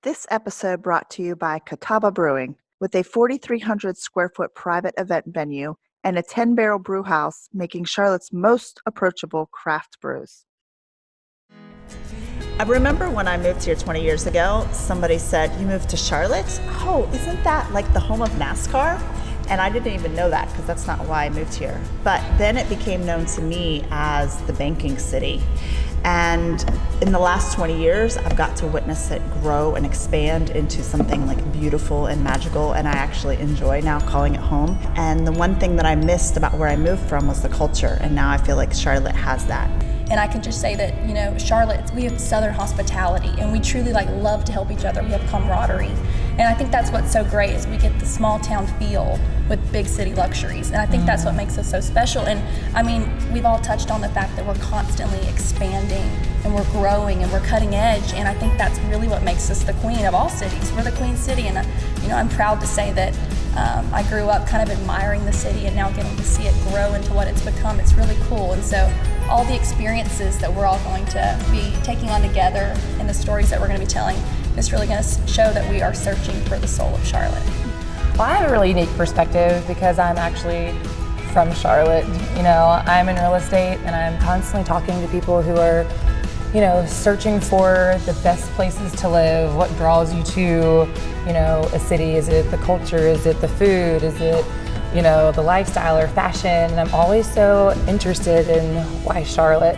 This episode brought to you by Catawba Brewing. With a 4,300 square foot private event venue and a 10-barrel brew house, making Charlotte's most approachable craft brews. I remember when I moved here 20 years ago, somebody said, "You moved to Charlotte? Oh, isn't that like the home of NASCAR?" And I didn't even know that because that's not why I moved here. But then it became known to me as the banking city. And in the last 20 years, I've got to witness it grow and expand into something like beautiful and magical, and I actually enjoy now calling it home. And the one thing that I missed about where I moved from was the culture, and now I feel like Charlotte has that. And I can just say that, Charlotte, we have Southern hospitality, and we truly love to help each other. We have camaraderie. And I think that's what's so great is we get the small town feel with big city luxuries. And I think that's what makes us so special. And I mean, we've all touched on the fact that we're constantly expanding and we're growing and we're cutting edge. And I think that's really what makes us the queen of all cities. We're the queen city. And, I'm proud to say that I grew up kind of admiring the city and now getting to see it grow into what it's become. It's really cool. And so all the experiences that we're all going to be taking on together and the stories that we're going to be telling is really going to show that we are searching for the soul of Charlotte. Well, I have a really unique perspective because I'm actually from Charlotte. I'm in real estate and I'm constantly talking to people who are, searching for the best places to live, what draws you to, a city. Is it the culture? Is it the food? Is it, the lifestyle or fashion? And I'm always so interested in why Charlotte.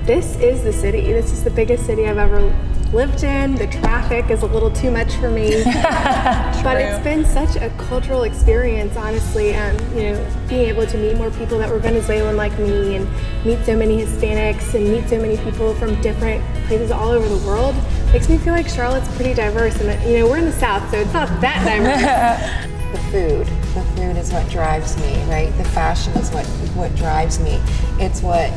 This is the city. This is the biggest city I've ever lived in. The traffic is a little too much for me. But it's been such a cultural experience, honestly. Being able to meet more people that were Venezuelan like me and meet so many Hispanics and meet so many people from different places all over the world makes me feel like Charlotte's pretty diverse. And, we're in the South, so it's not that diverse. The food is what drives me, right? The fashion is what drives me. It's what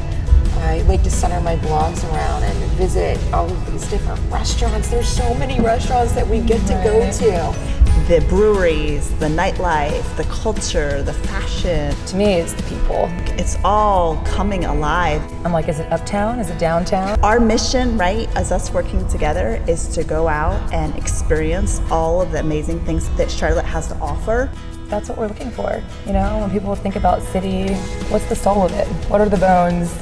I like to center my blogs around and visit all of these different restaurants. There's so many restaurants that we get to go to. The breweries, the nightlife, the culture, the fashion. To me, it's the people. It's all coming alive. I'm like, is it uptown? Is it downtown? Our mission, right, as us working together, is to go out and experience all of the amazing things that Charlotte has to offer. That's what we're looking for. When people think about city, what's the soul of it? What are the bones?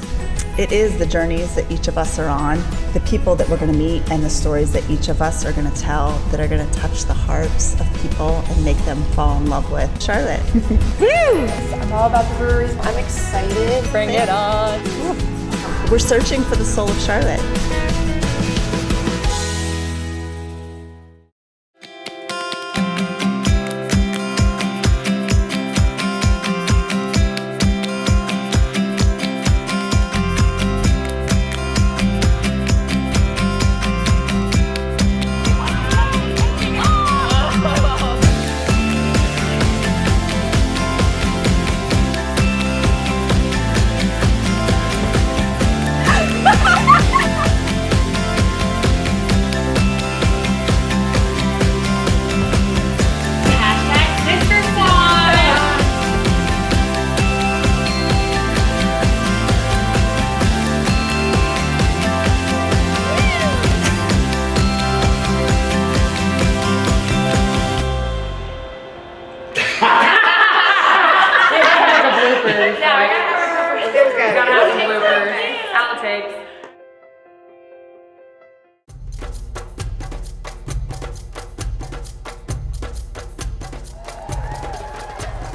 It is the journeys that each of us are on, the people that we're going to meet, and the stories that each of us are going to tell that are going to touch the hearts of people and make them fall in love with Charlotte. Woo! I'm all about the breweries. I'm excited. Bring it on. We're searching for the soul of Charlotte.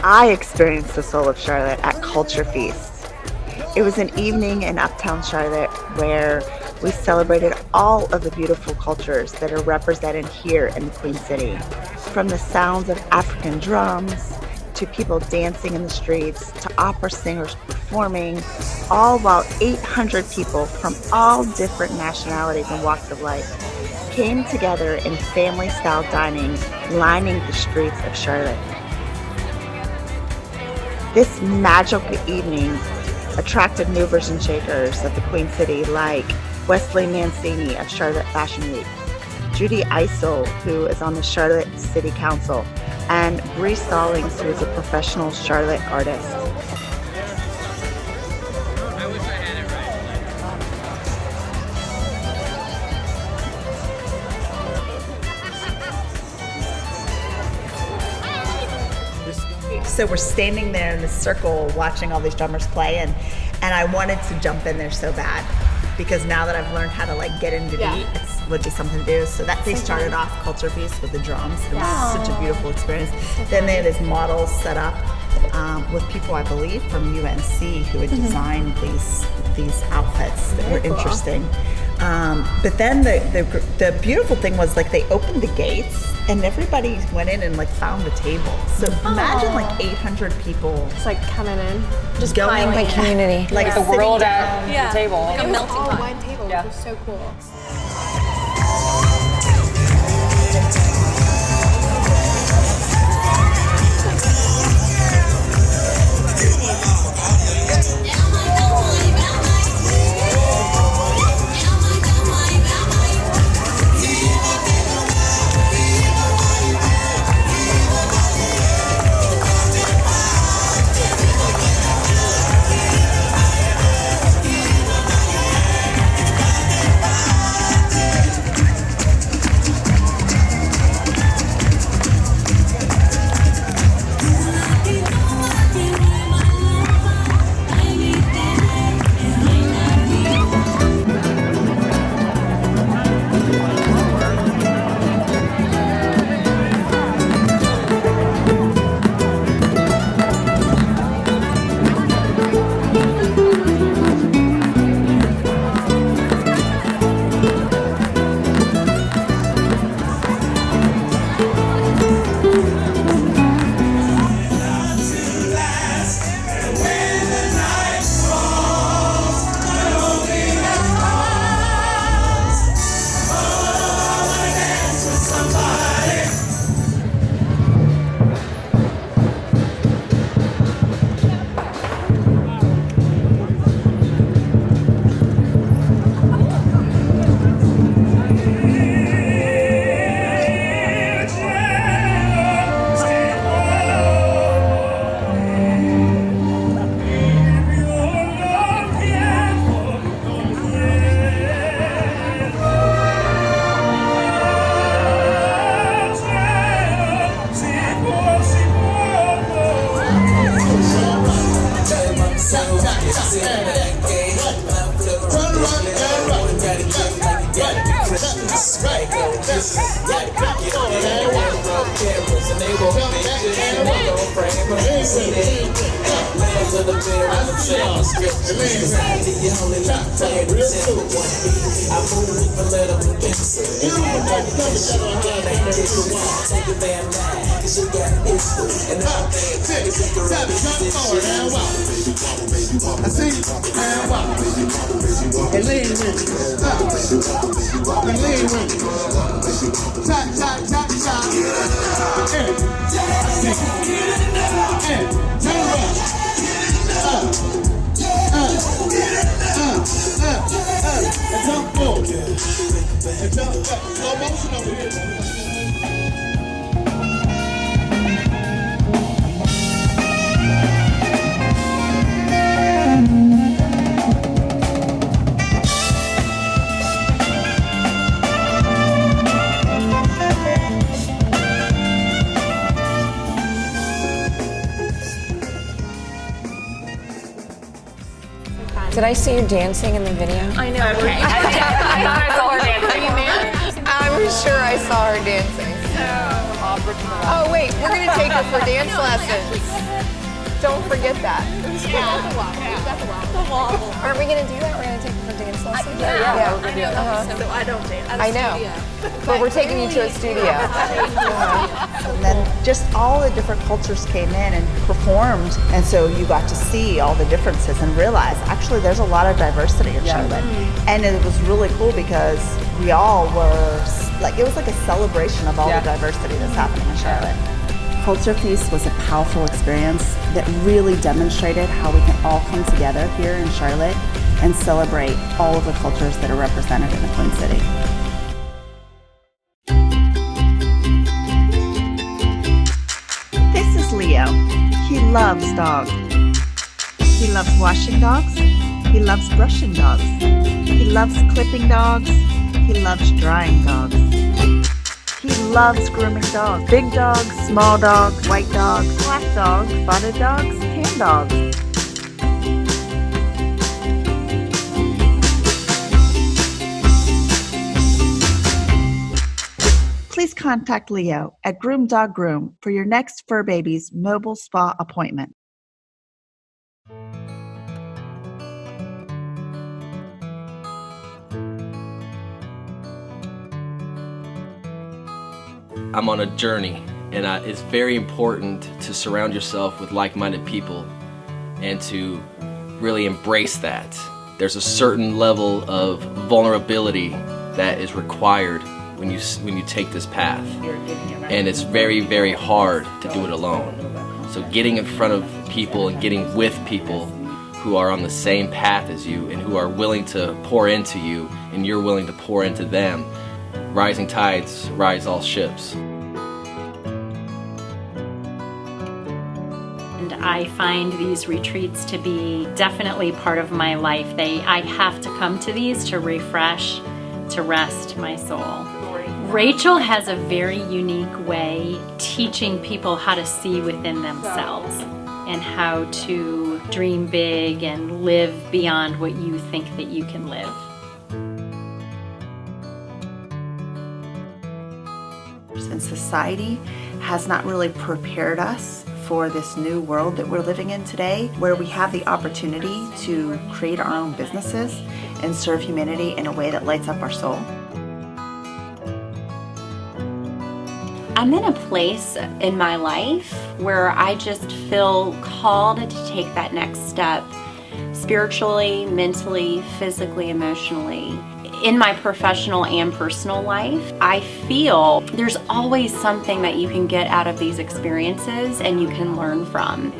I experienced the soul of Charlotte at Culture Feast. It was an evening in Uptown Charlotte where we celebrated all of the beautiful cultures that are represented here in the Queen City. From the sounds of African drums, to people dancing in the streets, to opera singers performing, all while 800 people from all different nationalities and walks of life came together in family-style dining, lining the streets of Charlotte. This magical evening attracted movers and shakers of the Queen City like Wesley Mancini of Charlotte Fashion Week, Judy Eisel, who is on the Charlotte City Council, and Bree Stallings, who is a professional Charlotte artist. so we're standing there in this circle watching all these drummers play, and I wanted to jump in there so bad, because now that I've learned how to like get into beat, it would be something to do. So that they started off Culture Feast with the drums. It was such a beautiful experience. Then they had these models set up with people, I believe, from UNC who had designed these outfits that were interesting. But then the beautiful thing was, like, they opened the gates and everybody went in and like found a table. So imagine like 800 people It's like coming in. just going My community. like The sitting world down. at the table. Like a melting All pot. one table, Yeah. which is so cool. Did I see you dancing in the video? I know. I thought I saw her dancing. I'm sure I saw her dancing. Oh wait, we're gonna take her for dance lessons. Don't forget that. Aren't we gonna do that? We're gonna take her for dance lessons? Yeah. we're gonna do that. So I don't dance. I know. But we're taking you to a studio. And then just all the different cultures came in and performed, and so you got to see all the differences and realize actually there's a lot of diversity in Charlotte. And it was really cool because we all were like, it was like a celebration of all the diversity that's happening in Charlotte. Culture Feast was a powerful experience that really demonstrated how we can all come together here in Charlotte and celebrate all of the cultures that are represented in the Twin City. This is Leo. He loves dogs. He loves washing dogs. He loves brushing dogs. He loves clipping dogs. He loves drying dogs. He loves grooming dogs. Big dogs, small dogs, white dogs, black dogs, spotted dogs, tan dogs. Please contact Leo at Groom Dog Groom for your next fur baby's mobile spa appointment. I'm on a journey, and it's very important to surround yourself with like-minded people and to really embrace that. There's a certain level of vulnerability that is required when you take this path, and it's very, very hard to do it alone. So getting in front of people and getting with people who are on the same path as you and who are willing to pour into you and you're willing to pour into them, rising tides rise all ships. And I find these retreats to be definitely part of my life. I have to come to these to refresh, to rest my soul. Rachel has a very unique way teaching people how to see within themselves and how to dream big and live beyond what you think that you can live. And society has not really prepared us for this new world that we're living in today, where we have the opportunity to create our own businesses and serve humanity in a way that lights up our soul. I'm in a place in my life where I just feel called to take that next step spiritually, mentally, physically, emotionally. In my professional and personal life, I feel there's always something that you can get out of these experiences and you can learn from.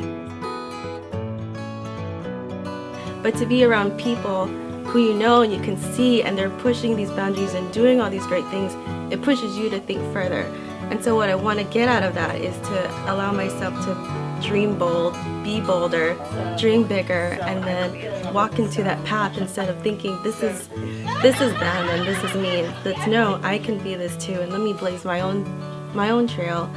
But to be around people who you know and you can see and they're pushing these boundaries and doing all these great things, it pushes you to think further. And so what I want to get out of that is to allow myself to dream bold, be bolder, dream bigger, and then walk into that path instead of thinking this is them and this is me. That's no, I can be this too, and let me blaze my own trail.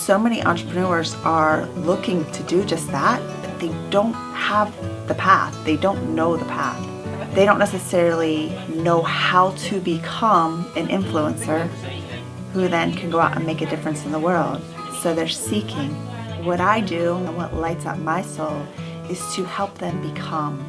So many entrepreneurs are looking to do just that, but they don't have the path. They don't know the path. They don't necessarily know how to become an influencer who then can go out and make a difference in the world. So they're seeking. What I do and what lights up my soul is to help them become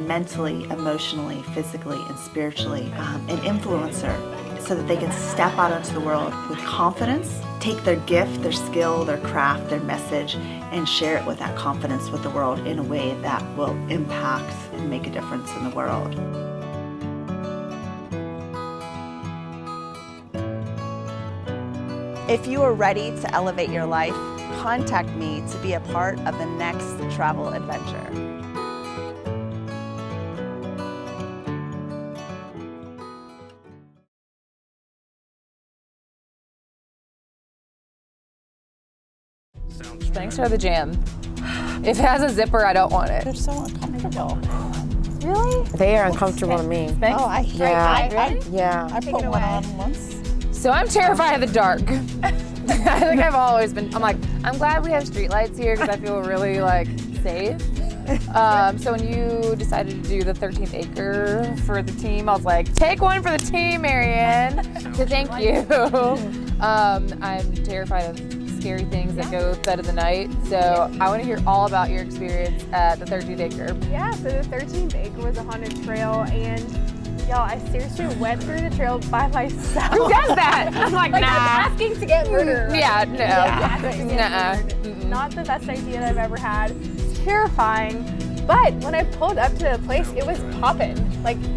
mentally, emotionally, physically, and spiritually an influencer so that they can step out into the world with confidence, take their gift, their skill, their craft, their message, and share it with that confidence with the world in a way that will impact and make a difference in the world. If you are ready to elevate your life, contact me to be a part of the next travel adventure. Thanks for the jam. If it has a zipper, I don't want it. They're so uncomfortable. Really? They are uncomfortable to me. Thanks. Oh, I hate Yeah. I put one on once. So I'm terrified of the dark. I think I've always been, I'm glad we have streetlights here because I feel really safe. So when you decided to do the 13th acre for the team, I was like, take one for the team, Marianne. So thank you. I'm terrified of scary things that go thud of the night. So I want to hear all about your experience at the 13th acre. Yeah, so the 13th acre was a haunted trail, and y'all, I seriously went through the trail by myself. Who does that? I'm like, nah. I'm asking to get murdered. Yeah, no. Yeah, not the best idea that I've ever had. It's terrifying. But when I pulled up to the place, it was popping.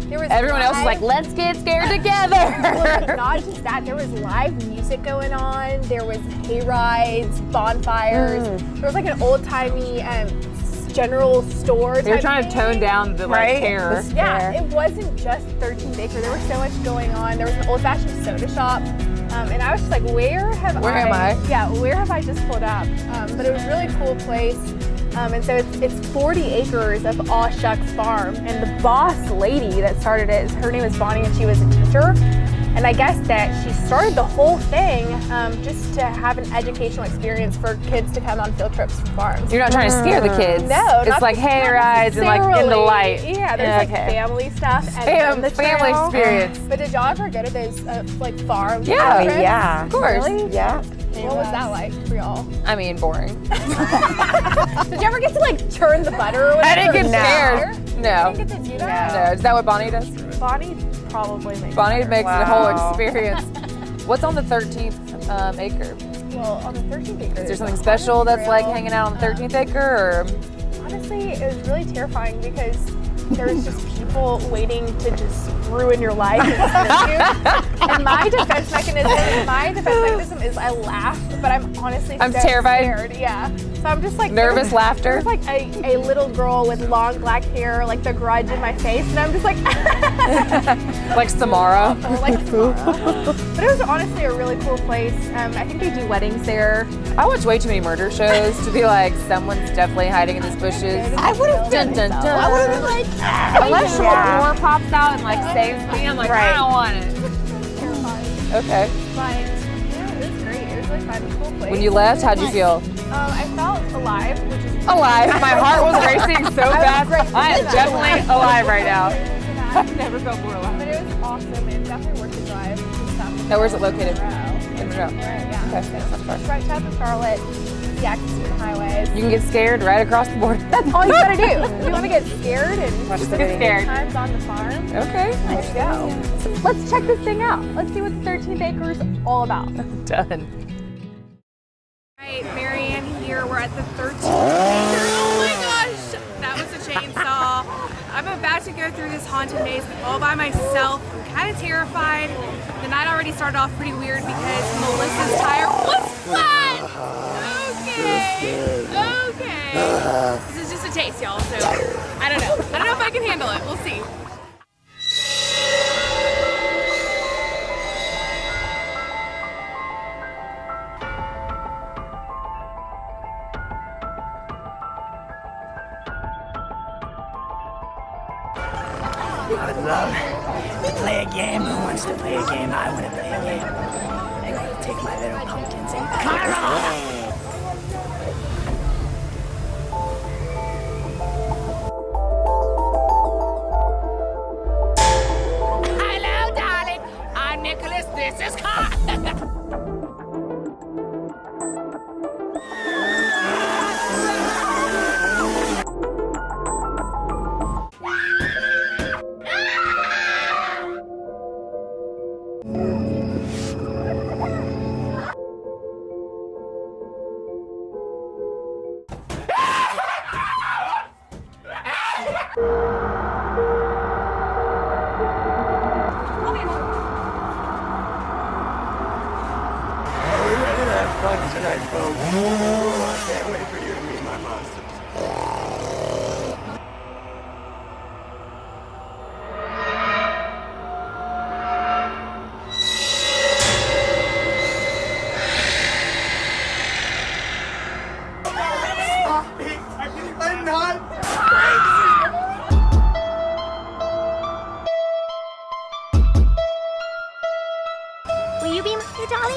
There was everyone else was like, let's get scared together. Well, not just that, there was live music going on. There was hay rides, bonfires. There was an old-timey general store. They were trying to tone down the terror. Yeah, it wasn't just 13th acre. There was so much going on. There was an old-fashioned soda shop. And I was just like, where am I? Yeah, where have I just pulled up? But it was a really cool place. And so it's 40 acres of Aw Shucks Farm. And the boss lady that started it, her name is Bonnie, and she was a teacher. And I guess that she started the whole thing just to have an educational experience for kids to come on field trips for farms. You're not trying to scare the kids. No, it's like hay rides and like in the light. Yeah, there's like family stuff and the family trail. experience. But did y'all ever go to those like farm Yeah, field trips? yeah. Of course. Really? Yeah. What was that like for y'all? I mean, boring. Did you ever get to like churn the butter or whatever? I didn't get scared. No. You didn't get to do that? No. Is that what Bonnie does? Bonnie probably makes Bonnie butter. makes the whole experience. What's on the 13th acre? Well, on the 13th acre. Is there something special that's like hanging out on the 13th acre? Or? Honestly, it was really terrifying because there's just people waiting to just ruin your life and my defense mechanism is I laugh, but I'm honestly I'm so terrified. scared. Yeah. So I'm just like Nervous laughter? There's like a little girl with long black hair, like The Grudge in my face, and I'm just like Like Samara. like Samara. But it was honestly a really cool place. I think they do weddings there. I watch way too many murder shows to be like, someone's definitely hiding in these bushes. I would have Dun, dun, dun. I would have been like, Unless your door pops out and like saves me, I'm like, I don't want it. Okay. But yeah, it was great. It was really fun. Cool place. When you left, how'd you feel? I felt alive, which is Alive. My heart was racing so fast. I am definitely alive right now. I've never felt more alive. But it was awesome and definitely worth the drive. Now, where's it located? In Monroe. Yeah. Okay, that's not far. It's right south of Charlotte. The Atkinson highways. You can get scared right across the border. That's all you gotta do. You want to get scared and Just get scared. times on the farm. Okay. Let's go. Let's check this thing out. Let's see what the 13th acre is all about. Done. Right, Marianne here. We're at the 13th acre. Oh my gosh, that was a chainsaw. I'm about to go through this haunted maze all by myself. I'm kind of terrified. The night already started off pretty weird because Melissa's tire was flat. Okay. This is just a taste, y'all. So I don't know. I don't know if I can handle it. We'll see. I would love to play a game. Who wants to play a game? I want to play a game. I'm going to take my little pumpkins and carve off. Hello, darling. I'm Nicholas. This is Carl. Tonight, folks. I can't wait for you to meet my monsters. I'm not crazy. Will you be my dolly?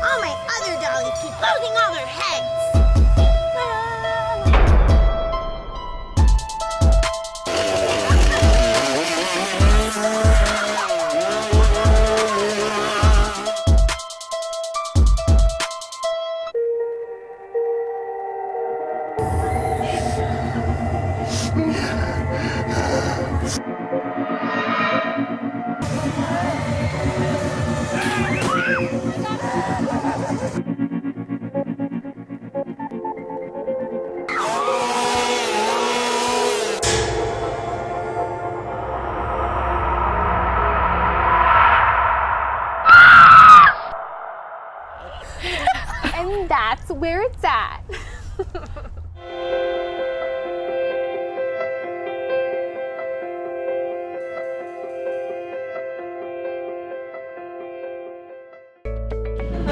All my other dollies keep losing all their heads. And that's where it's at.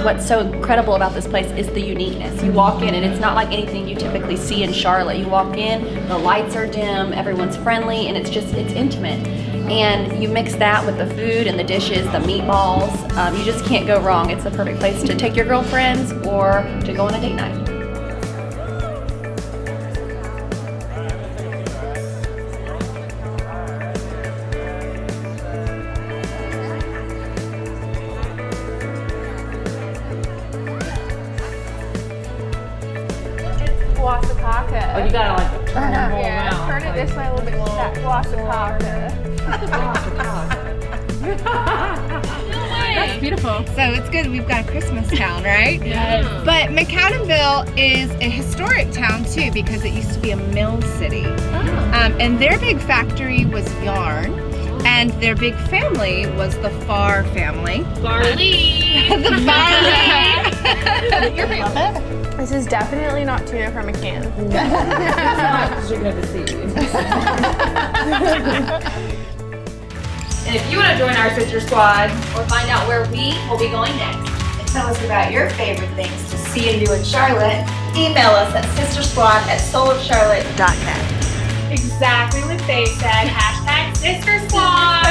What's so incredible about this place is the uniqueness. You walk in and it's not like anything you typically see in Charlotte. You walk in, the lights are dim, everyone's friendly, and it's intimate. And you mix that with the food and the dishes, the meatballs. You just can't go wrong. It's the perfect place to take your girlfriends or to go on a date night. Wasakaka. Oh, you gotta like turn it whole Yeah, around. turn it this way a little bit. That wasakaka. That's beautiful. So it's good we've got a Christmas town, right? Yes. But McAdamville is a historic town too because it used to be a mill city. And their big factory was yarn. And their big family was the Farr family. Barley. The Farley. Your favorite? This is definitely not tuna from a can. You're gonna deceive. And if you want to join our sister squad or find out where we will be going next, And tell us about your favorite things to see and do in Charlotte. Email us at sistersquad@soulofcharlotte.net. Exactly what they said. Hashtag Sister Squad.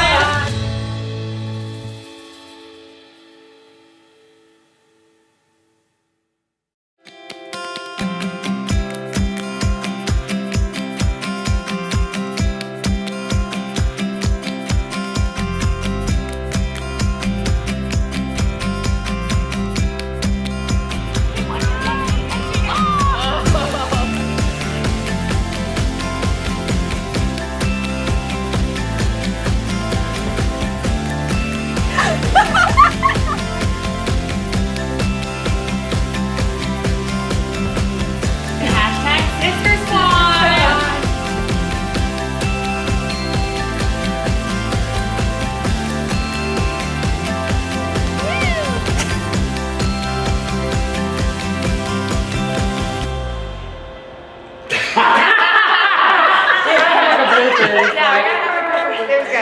Hashtag Sister Squad.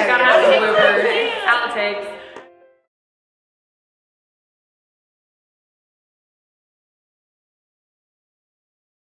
Gotta have some bloopers, outtakes.